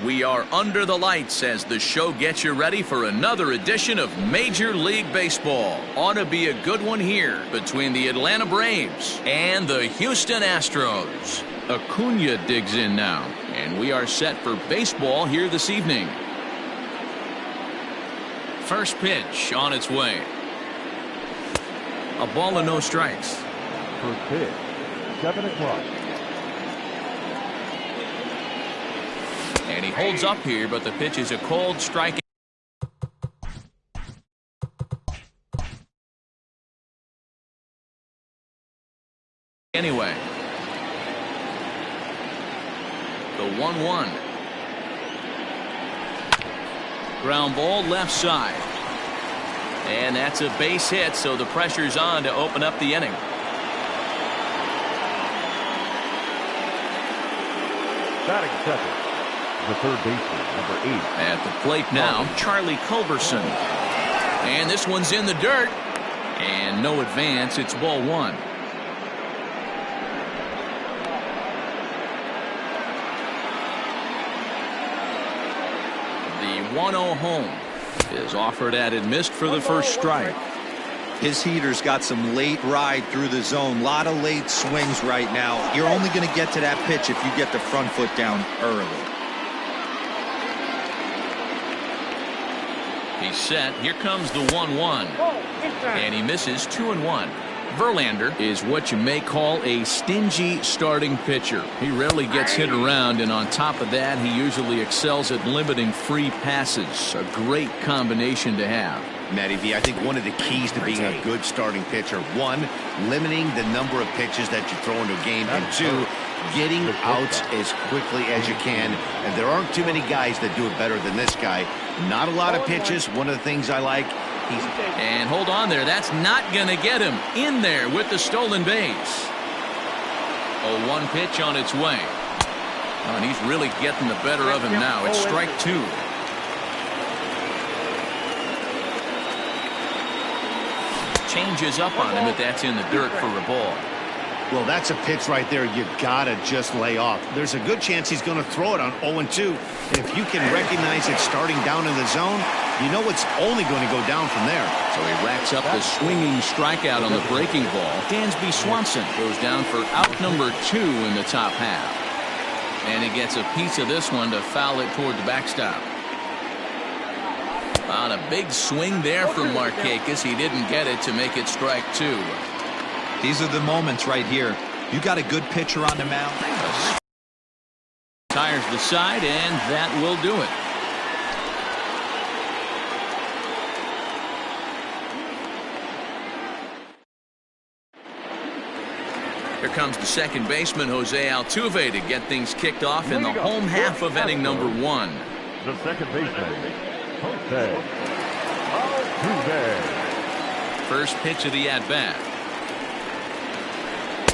We are under the lights as the show gets you ready for another edition of Major League Baseball. Ought to be a good one here between the Atlanta Braves and the Houston Astros. Acuna digs in now, and we are set for baseball here this evening. First pitch on its way. A ball and no strikes. First pitch, 7 o'clock. And he holds up here, but the pitch is a cold strike. Anyway, the 1-1. Ground ball left side. And that's a base hit, so the pressure's on to open up the inning. Batting second, the third baseman, number 8. At the plate now, Charlie Culberson. And this one's in the dirt. And no advance, it's ball 1. The 1-0 home is offered at and missed for the first strike. His heater's got some late ride through the zone. A lot of late swings right now. You're only going to get to that pitch if you get the front foot down early. He's set. Here comes the 1-1. And he misses 2-1. Verlander is what you may call a stingy starting pitcher. He rarely gets hit around, and on top of that, he usually excels at limiting free passes. A great combination to have. Matty V, I think one of the keys to being a good starting pitcher, one, limiting the number of pitches that you throw into a game, and two, getting outs as quickly as you can. And there aren't too many guys that do it better than this guy. Not a lot of pitches. One of the things I like. And hold on there. That's not going to get him in there with the stolen base. A 1 pitch on its way. Oh, and he's really getting the better of him now. It's strike 2. Changes up on him, but that's in the dirt for a ball. Well, that's a pitch right there you gotta just lay off. There's a good chance he's going to throw it on 0-2. And if you can recognize it starting down in the zone, you know it's only going to go down from there. So he racks up the swinging strikeout on the breaking ball. Dansby Swanson goes down for out number 2 in the top half. And he gets a piece of this one to foul it toward the backstop. On a big swing there from Markakis. He didn't get it to make it strike 2. These are the moments right here. You got a good pitcher on the mound. Tires the side, and that will do it. Here comes the second baseman, Jose Altuve, to get things kicked off in the home half of inning number 1. The second baseman, Jose Altuve. First pitch of the at-bat.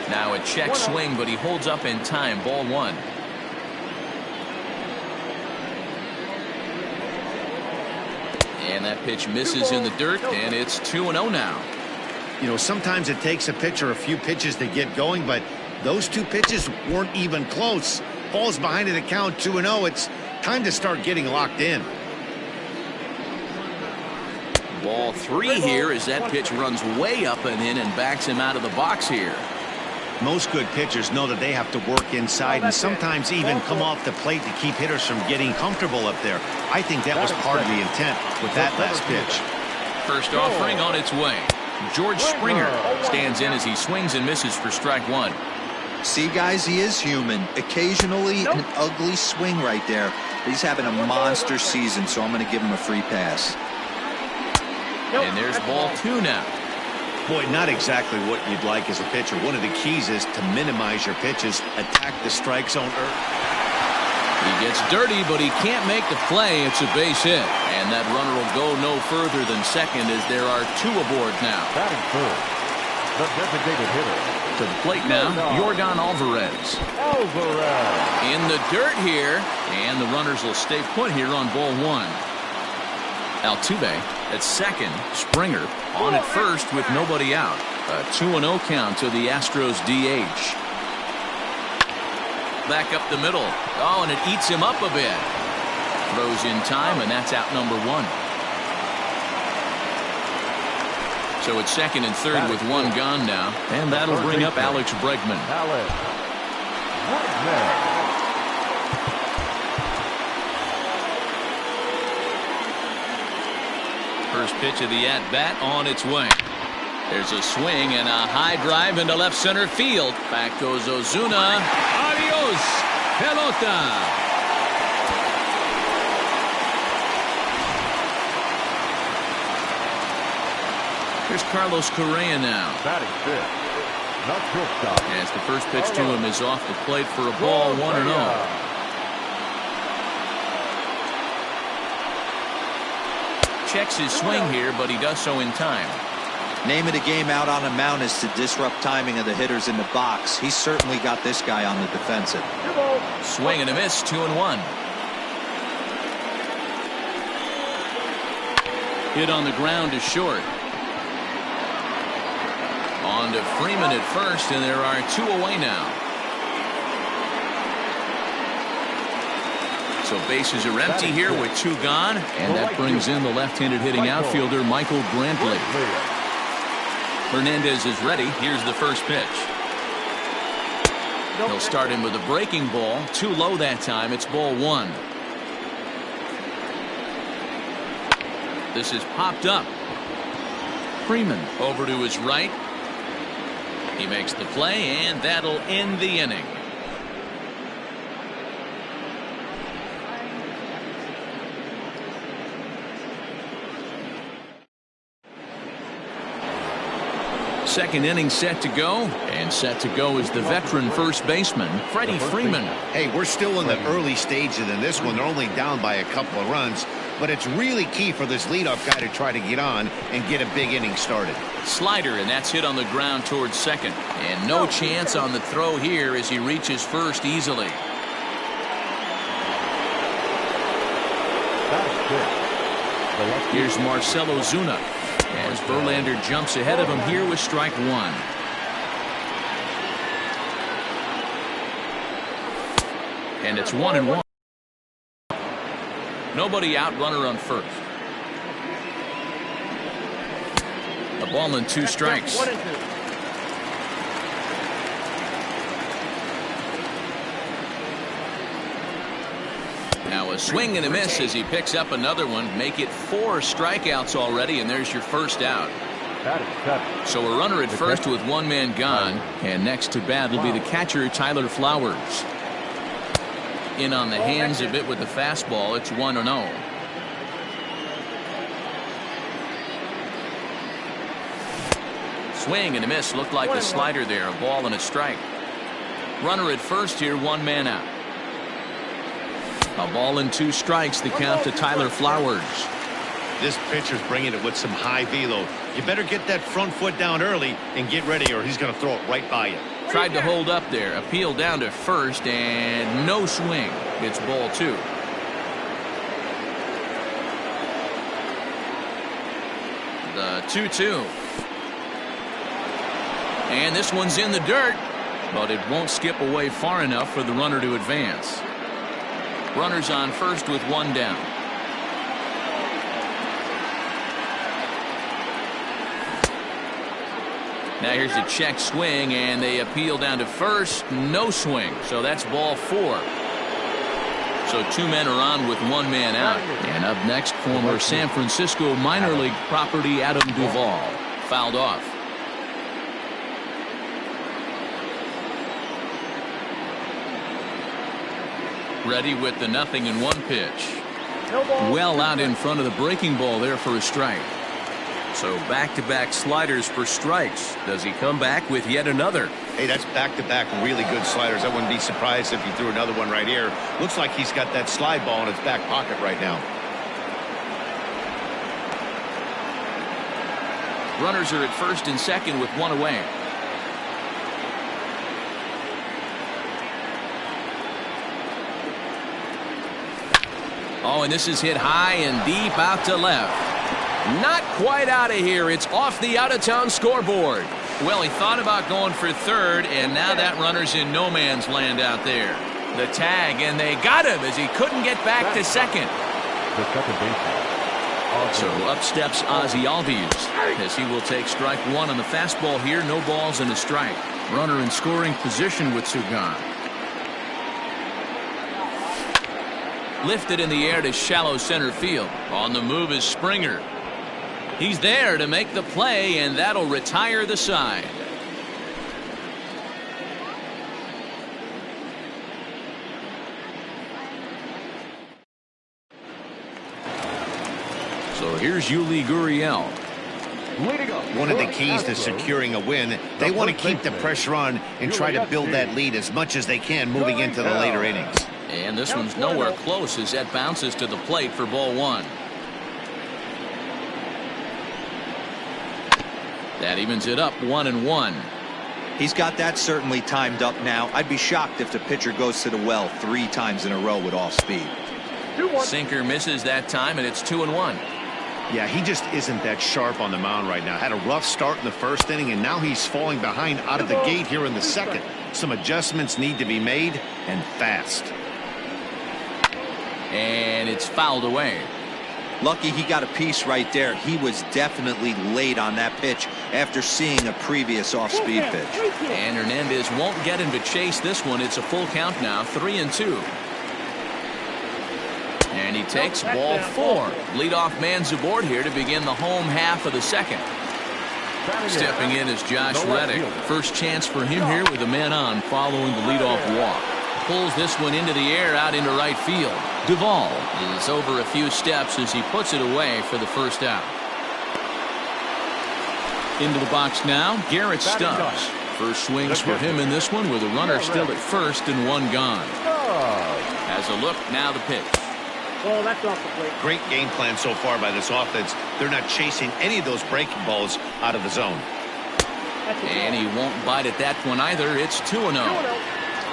Now a check swing, but he holds up in time. Ball 1. And that pitch misses in the dirt, and it's 2-0 now. You know, sometimes it takes a pitcher a few pitches to get going, but those 2 pitches weren't even close. Ball's behind in the count, 2-0. It's time to start getting locked in. Ball 3 here as that pitch runs way up and in and backs him out of the box here. Most good pitchers know that they have to work inside and sometimes even come off the plate to keep hitters from getting comfortable up there. I think that was part of the intent with that last pitch. First offering on its way. George Springer stands in as he swings and misses for strike 1. See, guys, he is human. Occasionally an ugly swing right there. He's having a monster season, so I'm going to give him a free pass. And there's ball 2 now. Boy, not exactly what you'd like as a pitcher. One of the keys is to minimize your pitches, attack the strike zone early. He gets dirty, but he can't make the play. It's a base hit. And that runner will go no further than second as there are 2 aboard now. Batting third, the designated hitter. To the plate now, Yordan Alvarez. In the dirt here, and the runners will stay put here on ball 1. Altuve at second. Springer on at first with nobody out. A 2-0 count to the Astros DH. Back up the middle. Oh, and it eats him up a bit. Throws in time, and that's out number 1. So it's second and third with one gone now. And that'll bring up Alex Bregman. First pitch of the at-bat on its way. There's a swing and a high drive into left center field. Back goes Ozuna. Adios, pelota. Here's Carlos Correa now. Batting fifth. As the first pitch to him is off the plate for a ball, 1-0. Checks his swing here, but he does so in time. Name of the game out on a mound is to disrupt timing of the hitters in the box. He's certainly got this guy on the defensive. Swing and a miss, 2-1. Hit on the ground is short. On to Freeman at first, and there are 2 away now. So bases are empty here with 2 gone, and that brings in the left-handed hitting outfielder Michael Brantley. Hernandez is ready. Here's the first pitch. He'll start him with a breaking ball. Too low that time. It's ball 1. This is popped up. Freeman over to his right. He makes the play, and that'll end the inning. Second inning set to go, and set to go is the veteran first baseman, Freddie Freeman. Hey, we're still in the early stages in this one. They're only down by a couple of runs, but it's really key for this leadoff guy to try to get on and get a big inning started. Slider, and that's hit on the ground towards second. And no chance on the throw here as he reaches first easily. Here's Marcell Ozuna as Verlander jumps ahead of him here with strike 1. And it's 1-1. Nobody out, runner on first. A ball and 2 strikes. Now a swing and a miss as he picks up another one. Make it 4 strikeouts already, and there's your first out. So a runner at first with 1 man gone, and next to bat will be the catcher Tyler Flowers. In on the hands a bit with the fastball. It's 1-0. Swing and a miss. Looked like the slider there. A ball and a strike. Runner at first here, 1 man out. A ball and 2 strikes. The count to Tyler Flowers. This pitcher's bringing it with some high velo. You better get that front foot down early and get ready, or he's going to throw it right by you. Tried to hold up there. Appeal down to first, and no swing. It's ball 2. The 2-2. And this one's in the dirt, but it won't skip away far enough for the runner to advance. Runners on first with 1 down. Now here's a check swing, and they appeal down to first. No swing, so that's ball 4. So 2 men are on with 1 man out. And up next, former San Francisco minor league property Adam Duvall. Fouled off. Ready with the 0-1 pitch. Well out in front of the breaking ball there for a strike. So back-to-back sliders for strikes. Does he come back with yet another? Hey, that's back-to-back really good sliders. I wouldn't be surprised if he threw another one right here. Looks like he's got that slide ball in his back pocket right now. Runners are at first and second with 1 away. Oh, and this is hit high and deep out to left. Not quite out of here. It's off the out-of-town scoreboard. Well, he thought about going for third, and now that runner's in no man's land out there. The tag, and they got him as he couldn't get back to second. The second baseman. So up steps Ozzie Albies as he will take strike one on the fastball here. No balls and a strike. Runner in scoring position with Sugan. Lifted in the air to shallow center field. On the move is Springer. He's there to make the play, and that'll retire the side. So here's Yuli Gurriel. One of the keys to securing a win, they want to keep the pressure on and try to build that lead as much as they can moving into the later innings. And this one's nowhere close as that bounces to the plate for ball one. That evens it up 1-1. He's got that certainly timed up now. I'd be shocked if the pitcher goes to the well 3 times in a row with off speed. Sinker misses that time, and it's 2-1. Yeah, he just isn't that sharp on the mound right now. Had a rough start in the first inning, and now he's falling behind out of the gate here in the second. Some adjustments need to be made, and fast. And it's fouled away. Lucky he got a piece right there. He was definitely late on that pitch after seeing a previous off-speed pitch. And Hernandez won't get him to chase this one. It's a full count now, 3-2. And he takes ball 4. Leadoff man's aboard here to begin the home half of the second. Stepping in is Josh Reddick. First chance for him here with a man on following the leadoff walk. Pulls this one into the air out into right field. Duvall is over a few steps as he puts it away for the first out. Into the box now, Garrett Stubbs. First swings for him in this one with a runner still at first and one gone. Has a look, now the pitch. Oh, that's off the plate. Great game plan so far by this offense. They're not chasing any of those breaking balls out of the zone. And he won't bite at that one either. It's 2-0.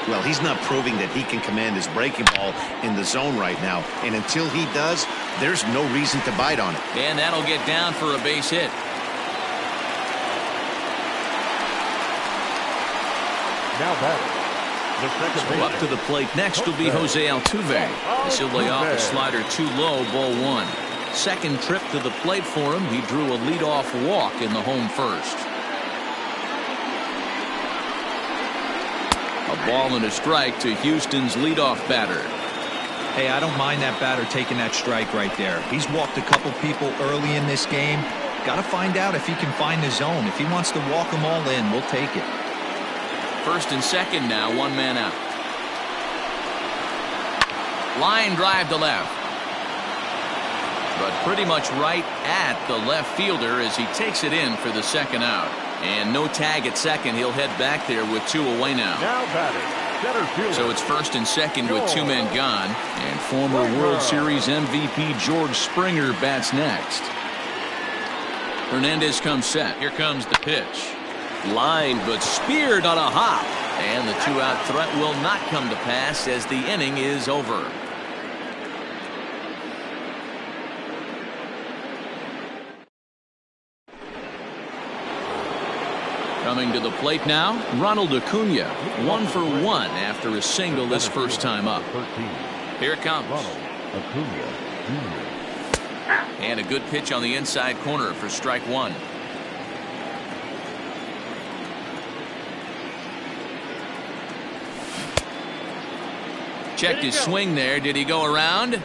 Well, he's not proving that he can command his breaking ball in the zone right now. And until he does, there's no reason to bite on it. And that'll get down for a base hit. Now batting. So up to the plate next will be Jose Altuve. As he'll lay off the slider too low, ball 1. Second trip to the plate for him. He drew a leadoff walk in the home first. A ball and a strike to Houston's leadoff batter. Hey, I don't mind that batter taking that strike right there. He's walked a couple people early in this game. Got to find out if he can find the zone. If he wants to walk them all in, we'll take it. First and second now, one man out. Line drive to left. But pretty much right at the left fielder as he takes it in for the second out. And no tag at second. He'll head back there with 2 away now. Now batting, center fielder. So it's first and second with 2 men gone. And former World Series MVP George Springer bats next. Hernandez comes set. Here comes the pitch. Line but speared on a hop. And the 2-out threat will not come to pass as the inning is over. Coming to the plate now, Ronald Acuna. 1 for 1 after a single this first time up. Here it comes. Acuna Jr. And a good pitch on the inside corner for strike 1. Checked his swing there. Did he go around?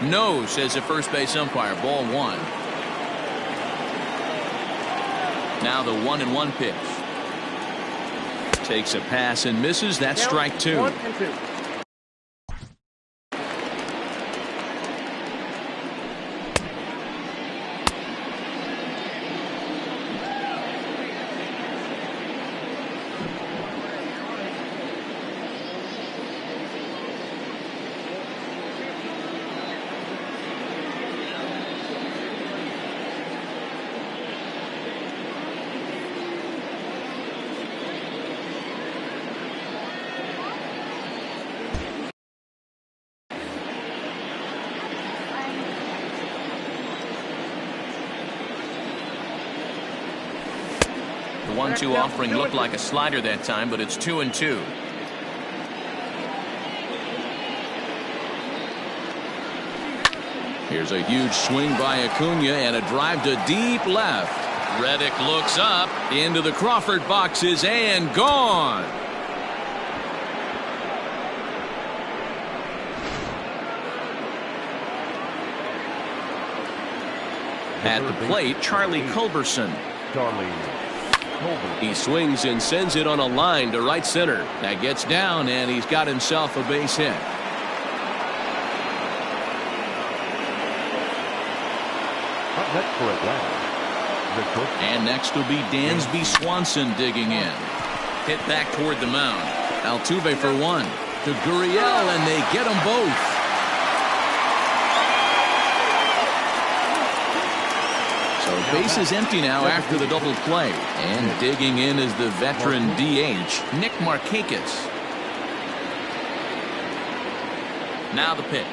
No, says the first base umpire. Ball 1. Now the 1-1 pitch. Takes a pass and misses. That's strike 2. 1-2. The 1-2 offering looked like a slider that time, but it's 2-2. Here's a huge swing by Acuna and a drive to deep left. Reddick looks up into the Crawford boxes and gone. At the plate, Charlie Culberson. He swings and sends it on a line to right center. That gets down, and he's got himself a base hit. And next will be Dansby Swanson digging in. Hit back toward the mound. Altuve for one. To Gurriel, and they get them both. So base is empty now after the double play. And digging in is the veteran DH, Nick Markakis. Now the pitch.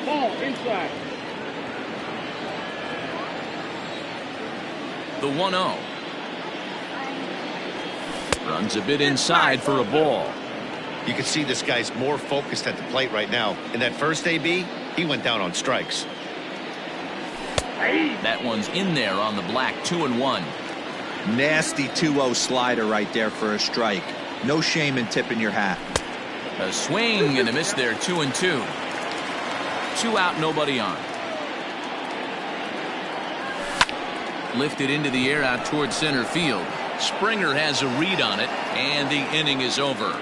Ball inside. The 1-0. Runs a bit inside for a ball. You can see this guy's more focused at the plate right now. In that first AB, he went down on strikes. That one's in there on the black. 2-1. Nasty 2-0 slider right there for a strike. No shame in tipping your hat. A swing and a miss there. 2-2. 2 out, nobody on. Lifted into the air out toward center field. Springer has a read on it, and the inning is over.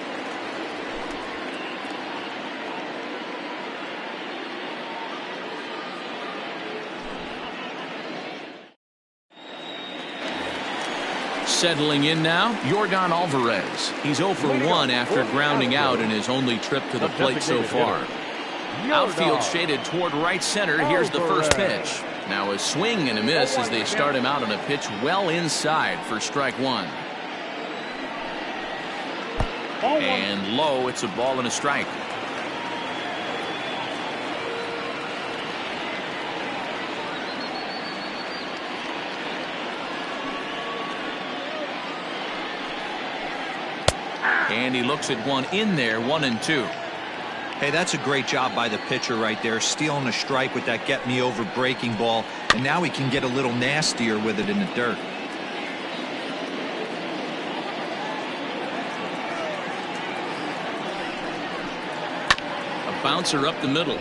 Settling in now, Yordan Alvarez. He's 0 for 1 after grounding out in his only trip to the plate so far. Outfield shaded toward right center. Here's the first pitch. Now a swing and a miss as they start him out on a pitch well inside for strike one. And low, it's a ball and a strike. And he looks at one in there. 1-2. Hey, that's a great job by the pitcher right there, stealing a strike with that get me over breaking ball, and now he can get a little nastier with it in the dirt. A bouncer up the middle.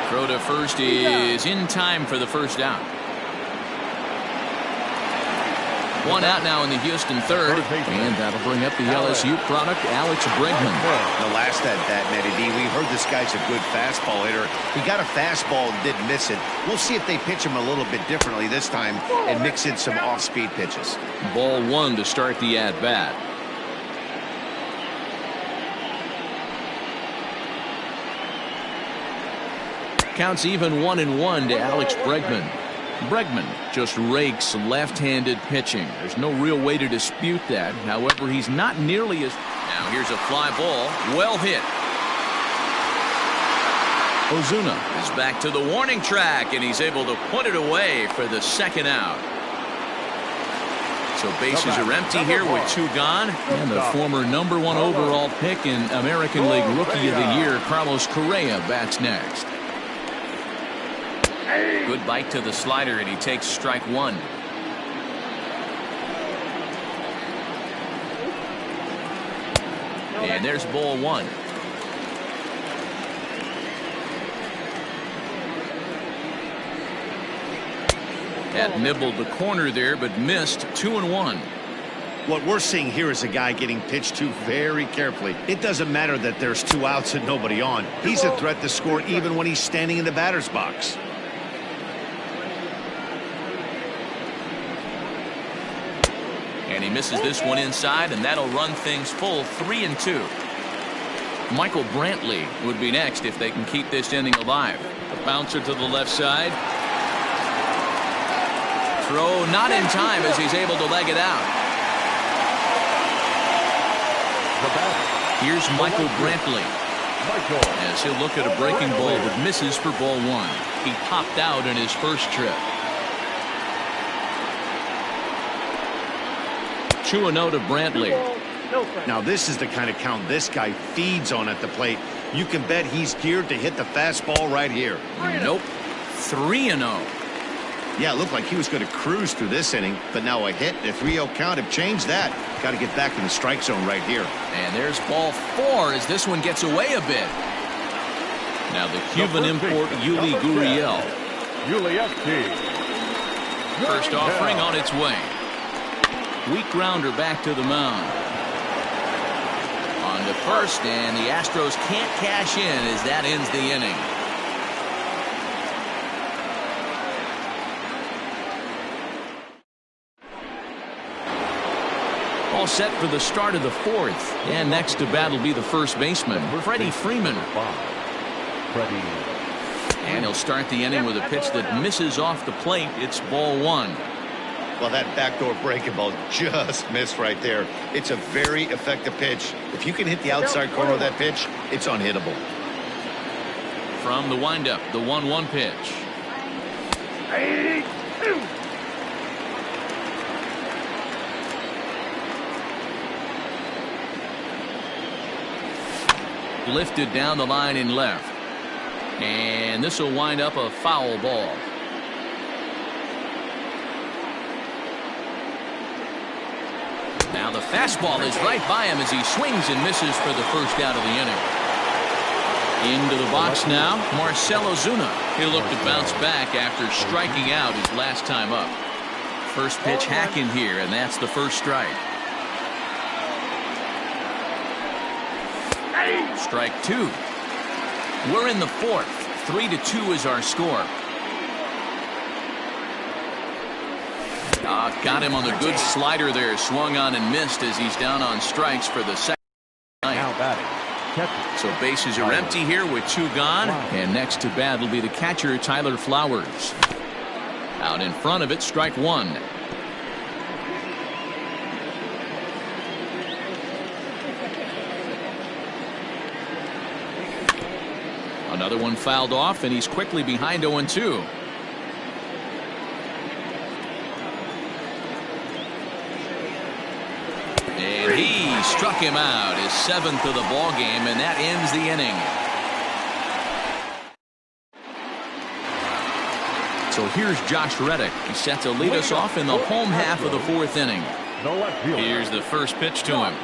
Throw to first is in time for the first out. One out now in the Houston third, and that'll bring up the LSU product, Alex Bregman. The last at that, Matty D, we heard this guy's a good fastball hitter. He got a fastball and didn't miss it. We'll see if they pitch him a little bit differently this time and mix in some off-speed pitches. Ball one to start the at-bat. Counts even 1-1 to Alex Bregman. Bregman just rakes left-handed pitching. There's no real way to dispute that. However, he's not nearly as... Now here's a fly ball. Well hit. Ozuna is back to the warning track, and he's able to put it away for the second out. So bases are empty here with 2 gone. And the former #1 overall pick in American League Rookie of the Year, Carlos Correa, bats next. Good bite to the slider, and he takes strike one. And there's ball one. That nibbled the corner there, but missed. 2-1. What we're seeing here is a guy getting pitched to very carefully. It doesn't matter that there's 2 outs and nobody on. He's a threat to score even when he's standing in the batter's box. And he misses this one inside, and that'll run things full. 3-2. Michael Brantley would be next if they can keep this inning alive. A bouncer to the left side. Throw not in time as he's able to leg it out. Here's Michael Brantley as he'll look at a breaking ball that misses for ball one. He popped out in his first trip. 2-0 to Brantley. Now this is the kind of count this guy feeds on at the plate. You can bet he's geared to hit the fastball right here. Nope. 3-0. Yeah, it looked like he was going to cruise through this inning, but now a hit and a 3-0 count have changed that. Got to get back in the strike zone right here. And there's ball 4 as this one gets away a bit. Now the Cuban import Yuli Gurriel. First offering on its way. Weak grounder back to the mound. On to first, and the Astros can't cash in as that ends the inning. All set for the start of the 4th. And next to bat will be the first baseman, Freddie Freeman. And he'll start the inning with a pitch that misses off the plate. It's ball 1. Well, that backdoor breaking ball just missed right there. It's a very effective pitch. If you can hit the outside corner of that pitch, it's unhittable. From the windup, the 1-1 pitch. Lifted down the line in left. And this will wind up a foul ball. Now the fastball is right by him as he swings and misses for the first out of the inning. Into the box now, Marcell Ozuna. He'll look to bounce back after striking out his last time up. First pitch hacking here, and that's the first strike. Strike 2. We're in the 4th. 3-2 is our score. Got him on the good slider there. Swung on and missed as he's down on strikes for the second night. So bases are empty here with 2 gone. And next to bat will be the catcher, Tyler Flowers. Out in front of it, strike 1. Another one fouled off, and he's quickly behind 0-2. And he struck him out, his 7th of the ball game, and that ends the inning. So here's Josh Reddick. He's set to lead us off in the home half of the 4th inning. Here's the first pitch to him.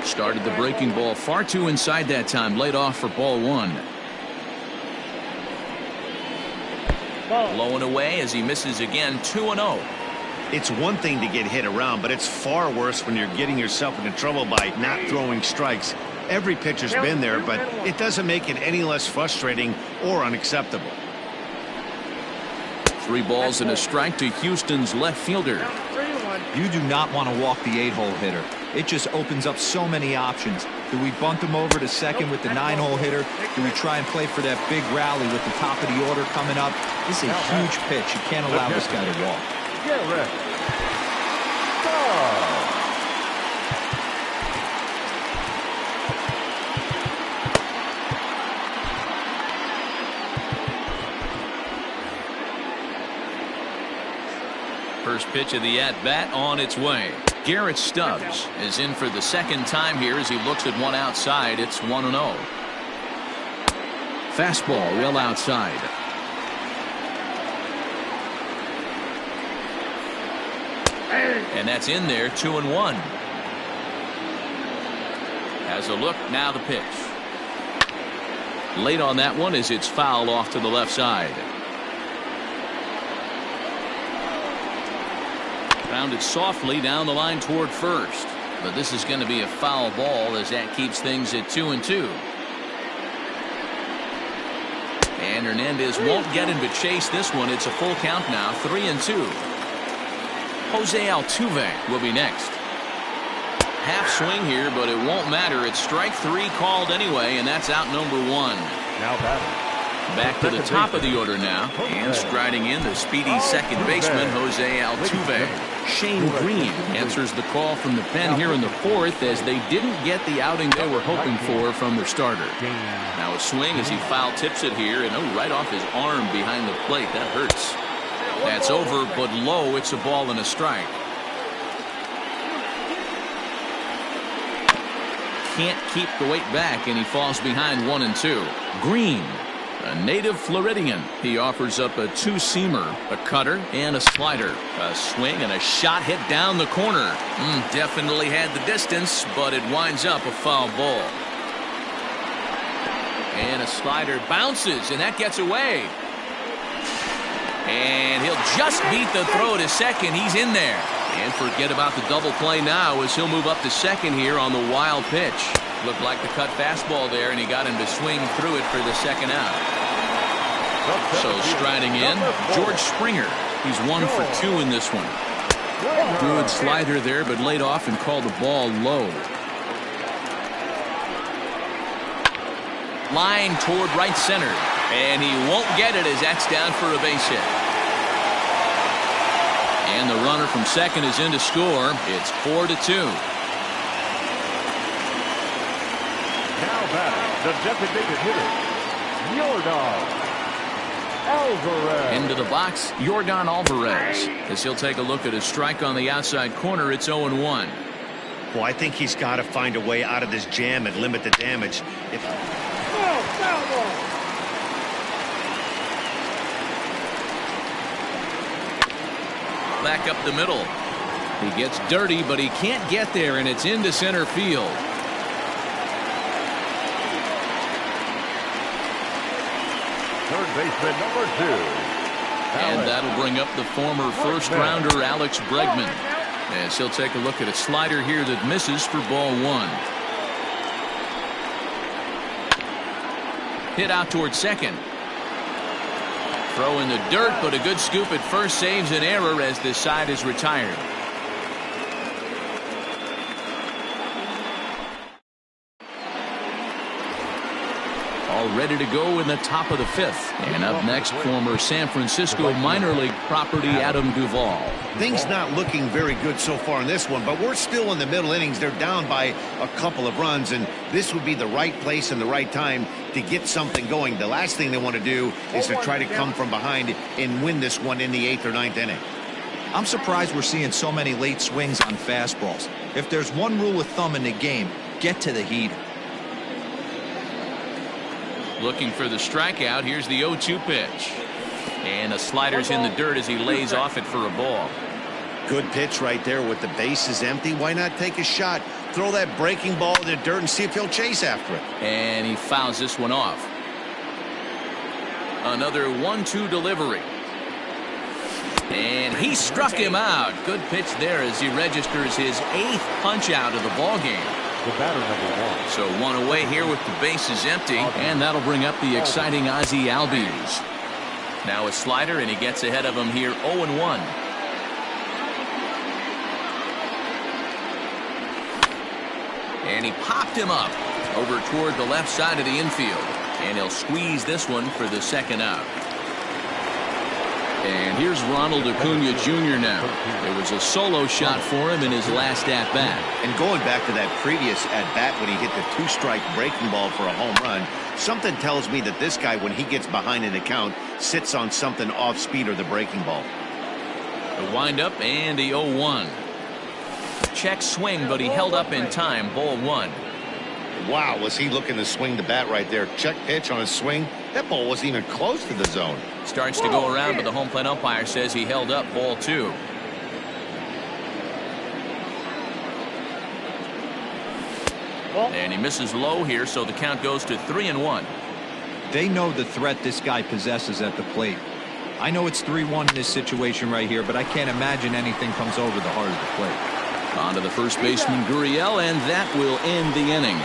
Started the breaking ball far too inside that time. Laid off for ball 1. Blowing away as he misses again. 2-0. It's one thing to get hit around, but it's far worse when you're getting yourself into trouble by not throwing strikes. Every pitcher's been there, but it doesn't make it any less frustrating or unacceptable. 3 balls and a strike to Houston's left fielder. You do not want to walk the 8-hole hitter. It just opens up so many options. Do we bunt him over to second with the 9-hole hitter? Do we try and play for that big rally with the top of the order coming up? This is a huge pitch. You can't allow this guy to walk. First pitch of the at-bat on its way. Garrett Stubbs is in for the second time here as he looks at one outside. It's 1-0. Fastball well outside. And that's in there. 2-1. Has a look. Now the pitch. Late on that one as it's fouled off to the left side. Grounded softly down the line toward first. But this is going to be a foul ball as that keeps things at 2-2. And Hernandez won't get him to chase this one. It's a full count now. 3-2. Jose Altuve will be next. Half swing here, but it won't matter. It's strike 3 called anyway, and that's out number 1. Now batting. Back to the top of the order now, and striding in the speedy second baseman, Jose Altuve. Shane Green answers the call from the pen here in the 4th as they didn't get the outing they were hoping for from their starter. Now a swing as he foul tips it here, and right off his arm behind the plate. That hurts. That's over, but low. It's a ball and a strike. can't keep the weight back, and he falls behind 1-2. Green, a native Floridian. He offers up a two-seamer, a cutter, and a slider. A swing and a shot hit down the corner. Definitely had the distance, but it winds up a foul ball. And a slider bounces, and that gets away. And he'll just beat the throw to second. He's in there. And forget about the double play now as he'll move up to second here on the wild pitch. Looked like the cut fastball there, and he got him to swing through it for the second out. So striding in, George Springer. He's 1 for 2 in this one. Good slider there, but laid off and called the ball low. Line toward right center, and he won't get it as that's down for a base hit. And the runner from second is in to score. It's 4-2. Now batting, the designated hitter, Yordan Alvarez. Into the box, Yordan Alvarez. As he'll take a look at his strike on the outside corner, it's 0-1. Well, I think he's got to find a way out of this jam and limit the damage. Back up the middle. He gets dirty, but he can't get there, and it's into center field. Third baseman number 2. And that'll bring up the former first-rounder Alex Bregman. As he'll take a look at a slider here that misses for ball 1. Hit out towards second. Throw in the dirt, but a good scoop at first saves an error as this side is retired. All ready to go in the top of the 5th. And up next, former San Francisco minor league property Adam Duvall. Things not looking very good so far in this one, but we're still in the middle innings. They're down by a couple of runs, and this would be the right place and the right time to get something going. The last thing they want to do is to try to come from behind and win this one in the 8th or 9th inning. I'm surprised we're seeing so many late swings on fastballs. If there's one rule of thumb in the game, get to the heater. Looking for the strikeout. Here's the 0-2 pitch. And the slider's in the dirt as he lays off it for a ball. Good pitch right there with the bases empty. Why not take a shot? Throw that breaking ball in the dirt and see if he'll chase after it. And he fouls this one off. Another 1-2 delivery. And he struck him out. Good pitch there as he registers his 8th punch out of the ball game. The batter number 1. So one away here with the bases empty, and that'll bring up the exciting Ozzie Albies. Now a slider, and he gets ahead of him here 0-1. And he popped him up over toward the left side of the infield, and he'll squeeze this one for the second out. And here's Ronald Acuna Jr. now. It was a solo shot for him in his last at-bat. And going back to that previous at-bat when he hit the 2-strike breaking ball for a home run, something tells me that this guy, when he gets behind an account, sits on something off-speed or the breaking ball. The windup and the 0-1. Check swing, but he held up in time. Ball 1. Wow, was he looking to swing the bat right there. Check pitch on a swing. That ball wasn't even close to the zone. Starts to go around, but the home plate umpire says he held up. Ball 2. And he misses low here, so the count goes to 3-1. They know the threat this guy possesses at the plate. I know it's 3-1 in this situation right here, but I can't imagine anything comes over the heart of the plate. On to the first baseman, Gurriel, and that will end the inning.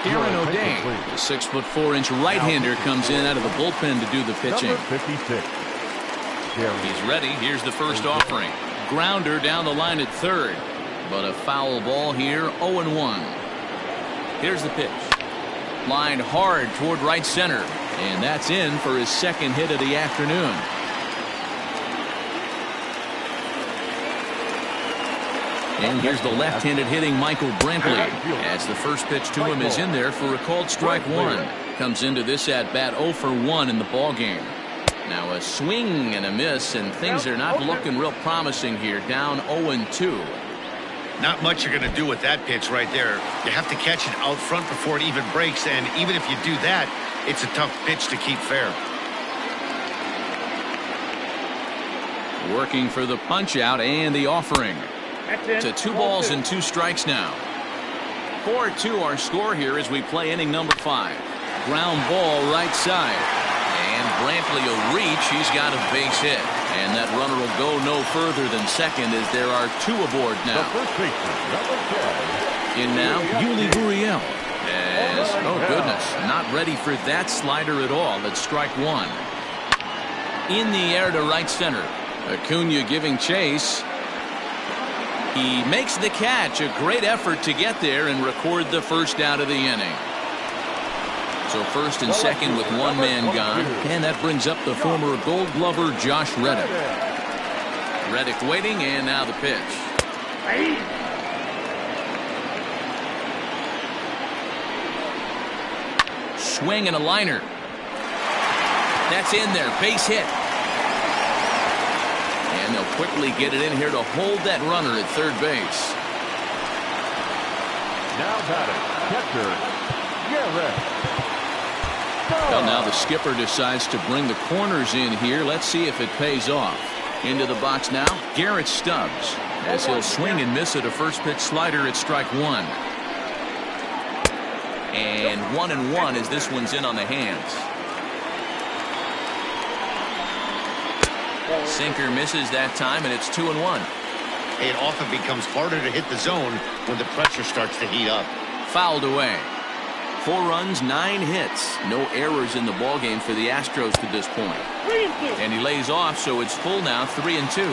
Aaron O'Day, the 6'4" right-hander, comes in out of the bullpen to do the pitching. Number 56. He's ready. Here's the first offering. Grounder down the line at third, but a foul ball here. 0-1. Here's the pitch. Lined hard toward right center, and that's in for his second hit of the afternoon. And here's the left-handed hitting Michael Brantley, as the first pitch to him is in there for a called strike 1. Comes into this at-bat 0 for 1 in the ball game. Now a swing and a miss, and things are not looking real promising here. Down 0-2. Not much you're going to do with that pitch right there. You have to catch it out front before it even breaks, and even if you do that, it's a tough pitch to keep fair. Working for the punch out and the offering. To 2 balls and 2 strikes now. 4-2 our score here as we play inning number 5. Ground ball right side. And Brantley will reach. He's got a base hit. And that runner will go no further than second as there are 2 aboard now. The first baseman, number 12. In now, Yuli Gurriel. As, oh goodness, not ready for that slider at all. That's strike 1. In the air to right center. Acuna giving chase. He makes the catch. A great effort to get there and record the first out of the inning. So first and second with 1 man gone. And that brings up the former Gold Glover Josh Reddick. Reddick waiting, and now the pitch. Swing and a liner. That's in there. Base hit. And they'll quickly get it in here to hold that runner at third base. Now batting, catcher, Garrett. Well, now the skipper decides to bring the corners in here. Let's see if it pays off. Into the box now, Garrett Stubbs, as he'll swing and miss at a first pitch slider at strike 1. And 1-1 as this one's in on the hands. Sinker misses that time, and it's 2-1. It often becomes harder to hit the zone when the pressure starts to heat up. Fouled away. 4 runs, 9 hits. No errors in the ballgame for the Astros to this point. And he lays off, so it's full now, 3-2.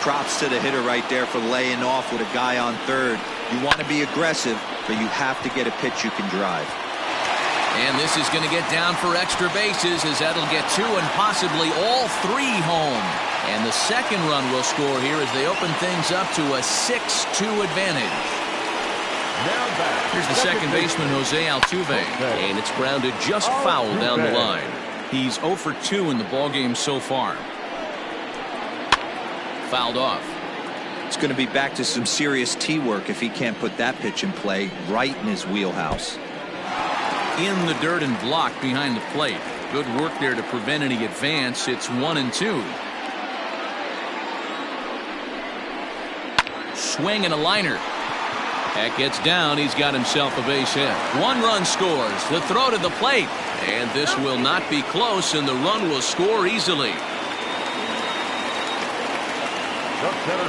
Props to the hitter right there for laying off with a guy on third. You want to be aggressive, but you have to get a pitch you can drive. And this is going to get down for extra bases as that'll get 2 and possibly all 3 home. And the second run will score here as they open things up to a 6-2 advantage. Here's the second baseman, Jose Altuve, and it's grounded just foul down the line. He's 0 for 2 in the ballgame so far. Fouled off. It's going to be back to some serious tee work if he can't put that pitch in play right in his wheelhouse. In the dirt and blocked behind the plate. Good work there to prevent any advance. It's 1-2. Swing and a liner. That gets down. He's got himself a base hit. 1 run scores. The throw to the plate. And this will not be close, and the run will score easily.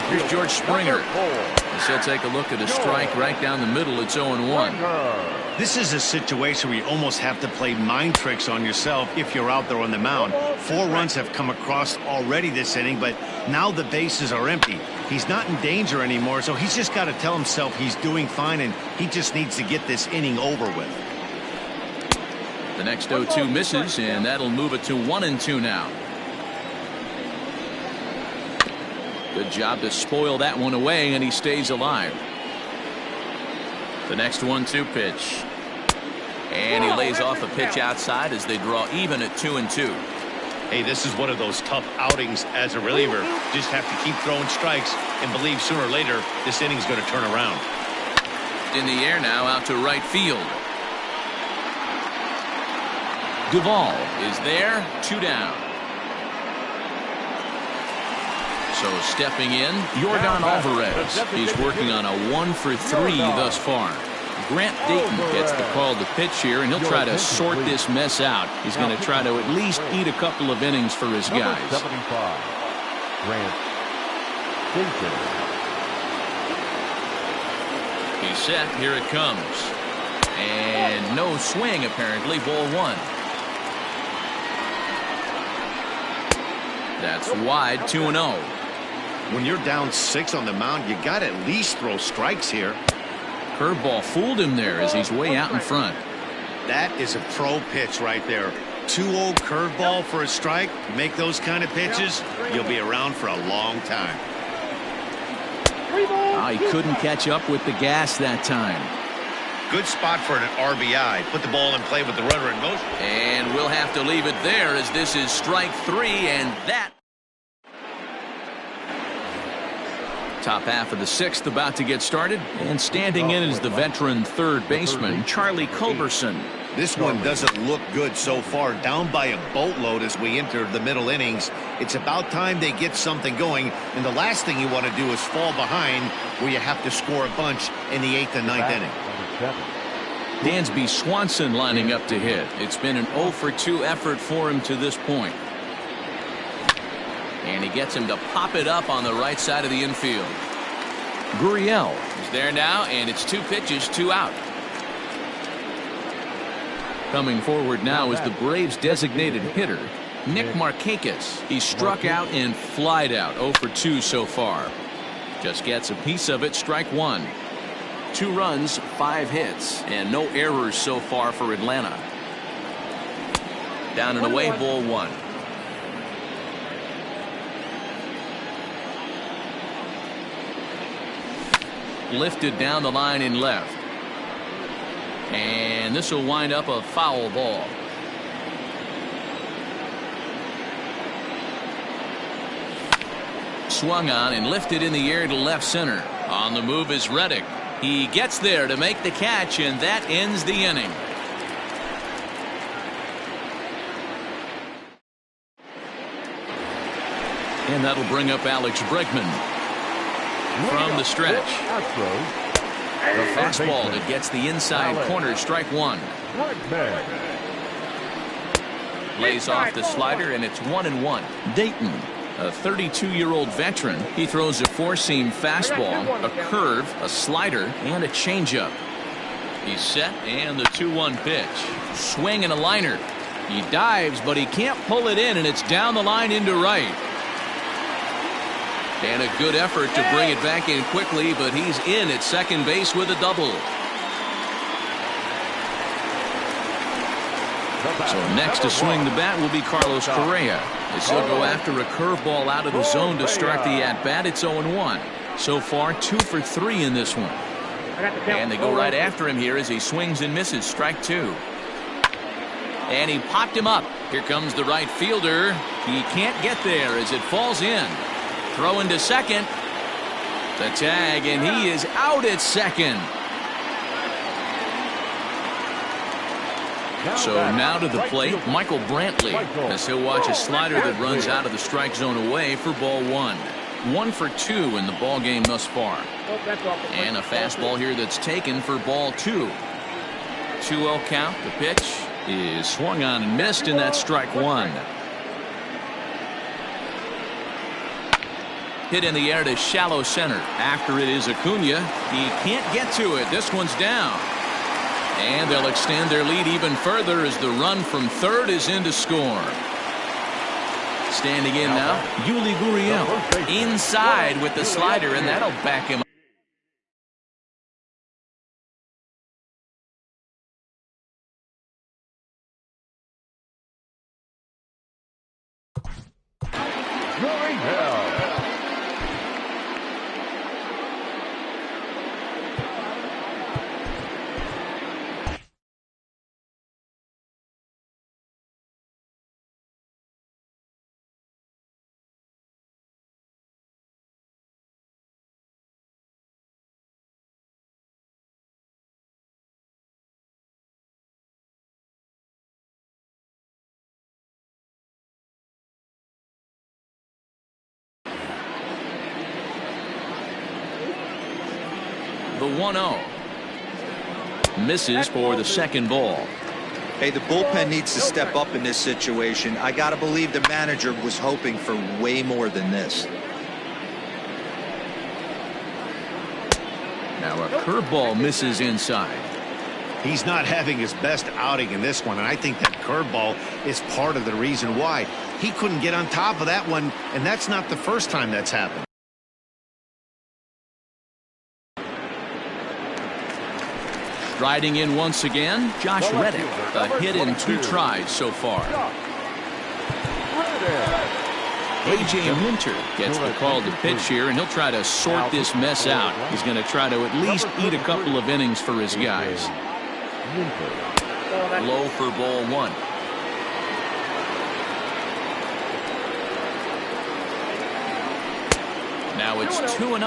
Here's George Springer. As he'll take a look at a strike right down the middle. It's 0-1. This is a situation where you almost have to play mind tricks on yourself if you're out there on the mound. 4 runs have come across already this inning, but now the bases are empty. He's not in danger anymore, so he's just got to tell himself he's doing fine, and he just needs to get this inning over with. The next 0-2 misses, and that'll move it to 1-2 now. Good job to spoil that one away, and he stays alive. The next 1-2 pitch. And he lays off a pitch outside as they draw even at 2-2. Hey, this is one of those tough outings as a reliever. Just have to keep throwing strikes and believe sooner or later this inning's going to turn around. In the air now out to right field. Duvall is there, 2 down. So stepping in, Yordan Alvarez. He's working on a 1 for 3 thus far. Grant Dayton gets the call to pitch here, and he'll try to sort this mess out. He's going to try to at least eat a couple of innings for his guys. 75, Grant Dayton. He's set. Here it comes. And no swing, apparently. Ball 1. That's wide, 2-0. When you're down 6 on the mound, you got to at least throw strikes here. Curveball fooled him there as he's way out in front. That is a pro pitch right there. 2-0 curveball for a strike. Make those kind of pitches, you'll be around for a long time. He couldn't catch up with the gas that time. Good spot for an RBI. Put the ball in play with the runner in motion. And we'll have to leave it there as this is strike 3, and that. Top half of the 6th about to get started, and standing in is the veteran third baseman, Charlie Culberson. This one doesn't look good so far. Down by a boatload as we enter the middle innings. It's about time they get something going, and the last thing you want to do is fall behind where you have to score a bunch in the 8th and 9th inning. Dansby Swanson lining up to hit. It's been an 0 for 2 effort for him to this point. And he gets him to pop it up on the right side of the infield. Gurriel is there now, and it's 2 pitches, 2 out. Coming forward now is the Braves designated hitter, Nick Markakis. He struck out and flied out, 0 for 2 so far. Just gets a piece of it, strike 1. 2 runs, 5 hits, and no errors so far for Atlanta. Down and away, ball 1. Lifted down the line in left. And this will wind up a foul ball. Swung on and lifted in the air to left center. On the move is Reddick. He gets there to make the catch, and that ends the inning. And that'll bring up Alex Bregman from the stretch. The fastball that gets the inside corner, strike 1. Lays off the slider, and it's 1-1. Dayton, a 32-year-old veteran. He throws a 4-seam fastball, a curve, a slider, and a changeup. He's set, and the 2-1 pitch. Swing and a liner. He dives, but he can't pull it in, and it's down the line into right. And a good effort to bring it back in quickly, but he's in at second base with a double. So next to swing the bat will be Carlos Correa, as he'll go after a curveball out of the zone to start the at-bat. It's 0-1. So far, 2 for 3 in this one. And they go right after him here as he swings and misses, strike 2. And he popped him up. Here comes the right fielder. He can't get there as it falls in. Throw into second. The tag, and he is out at second. So now to the plate, Michael Brantley, as he'll watch a slider that runs out of the strike zone away for ball 1. 1 for 2 in the ball game thus far. And a fastball here that's taken for ball 2. 2-0 count. The pitch is swung on and missed, and that's strike 1. Hit in the air to shallow center. After it is Acuna. He can't get to it. This one's down. And they'll extend their lead even further as the run from third is in to score. Standing in now, Yuli Gurriel. Inside with the slider, and that'll back him up. The 1-0. Misses for the second ball. Hey, the bullpen needs to step up in this situation. I got to believe the manager was hoping for way more than this. Now a curveball misses inside. He's not having his best outing in this one, and I think that curveball is part of the reason why. He couldn't get on top of that one, and that's not the first time that's happened. Riding in once again, Josh Reddick. A hit in 2 tries so far. A.J. Minter gets the call to pitch here, and he'll try to sort this mess out. He's going to try to at least eat a couple of innings for his guys. Low for ball one. Now it's 2-0.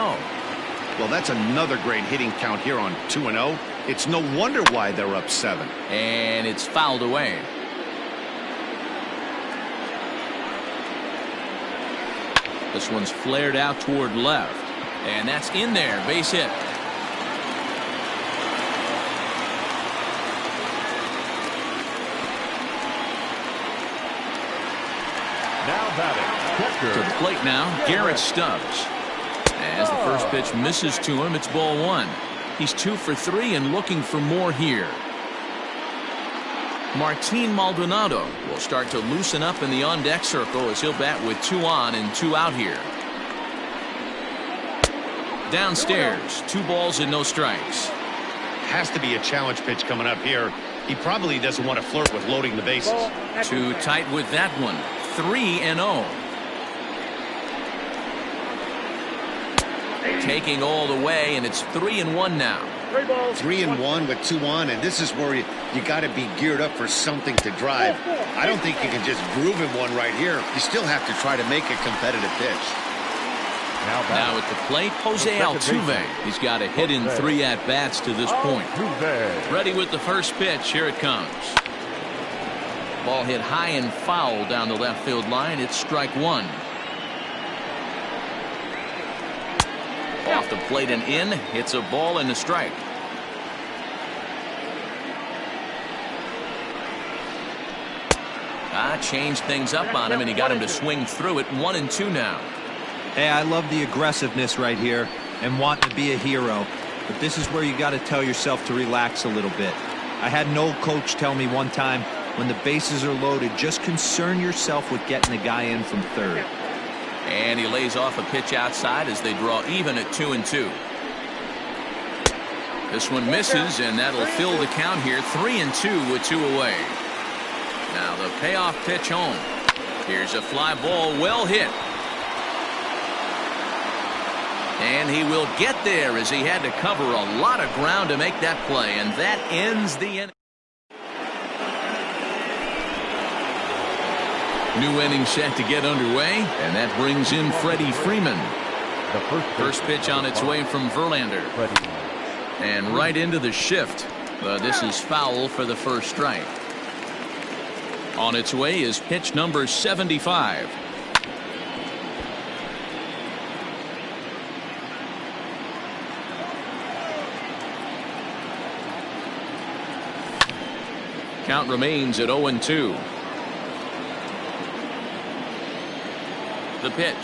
Well, that's another great hitting count here on 2-0. It's no wonder why they're up 7. And it's fouled away. This one's flared out toward left. And that's in there. Base hit. Now batting. To the plate now, Garrett Stubbs. As the first pitch misses to him, it's ball one. He's 2 for 3 and looking for more here. Martin Maldonado will start to loosen up in the on-deck circle as he'll bat with 2 on and 2 out here. Downstairs, 2 balls and no strikes. Has to be a challenge pitch coming up here. He probably doesn't want to flirt with loading the bases. Too tight with that one. 3-0. Taking all the way, and it's 3-1 now. 3-1 with 2 on, and this is where you got to be geared up for something to drive. I don't think you can just groove him one right here. You still have to try to make a competitive pitch. Now at the plate, Jose Altuve. He's got a hit in 3 at-bats to this point. Ready with the first pitch. Here it comes. Ball hit high and foul down the left field line. It's strike 1. Off the plate and in. It's a ball and a strike. Changed things up on him, and he got him to swing through it. 1-2 now. Hey, I love the aggressiveness right here and wanting to be a hero. But this is where you got to tell yourself to relax a little bit. I had an old coach tell me one time, when the bases are loaded, just concern yourself with getting the guy in from third. And he lays off a pitch outside as they draw even at 2-2. This one misses, and that'll fill the count here. 3-2 with 2 away. Now the payoff pitch home. Here's a fly ball, well hit. And he will get there as he had to cover a lot of ground to make that play, and that ends the inning. New inning set to get underway, and that brings in Freddie Freeman. The first pitch on its way from Verlander. And right into the shift. But this is foul for the first strike. On its way is pitch number 75. Count remains at 0-2. The pitch.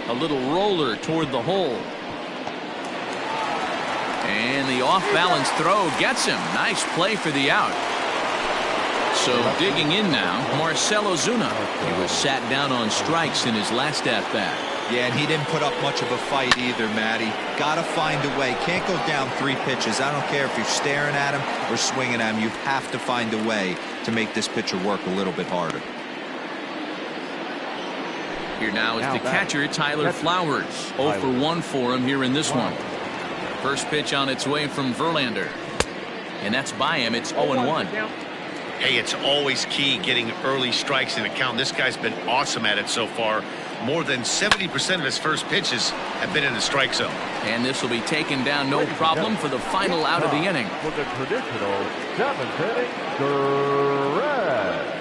A little roller toward the hole. And the off-balance throw gets him. Nice play for the out. So digging in now, Marcell Ozuna. He was sat down on strikes in his last at-bat. Yeah, and he didn't put up much of a fight either, Matty. Got to find a way. Can't go down 3 pitches. I don't care if you're staring at him or swinging at him. You have to find a way to make this pitcher work a little bit harder. Here now is the catcher, Tyler Flowers. 0 for 1 for him here in this one. First pitch on its way from Verlander. And that's by him. It's 0-1. Hey, it's always key getting early strikes in a count. This guy's been awesome at it so far. More than 70% of his first pitches have been in the strike zone. And this will be taken down no problem for the final out of the inning. For the traditional 7th inning, correct.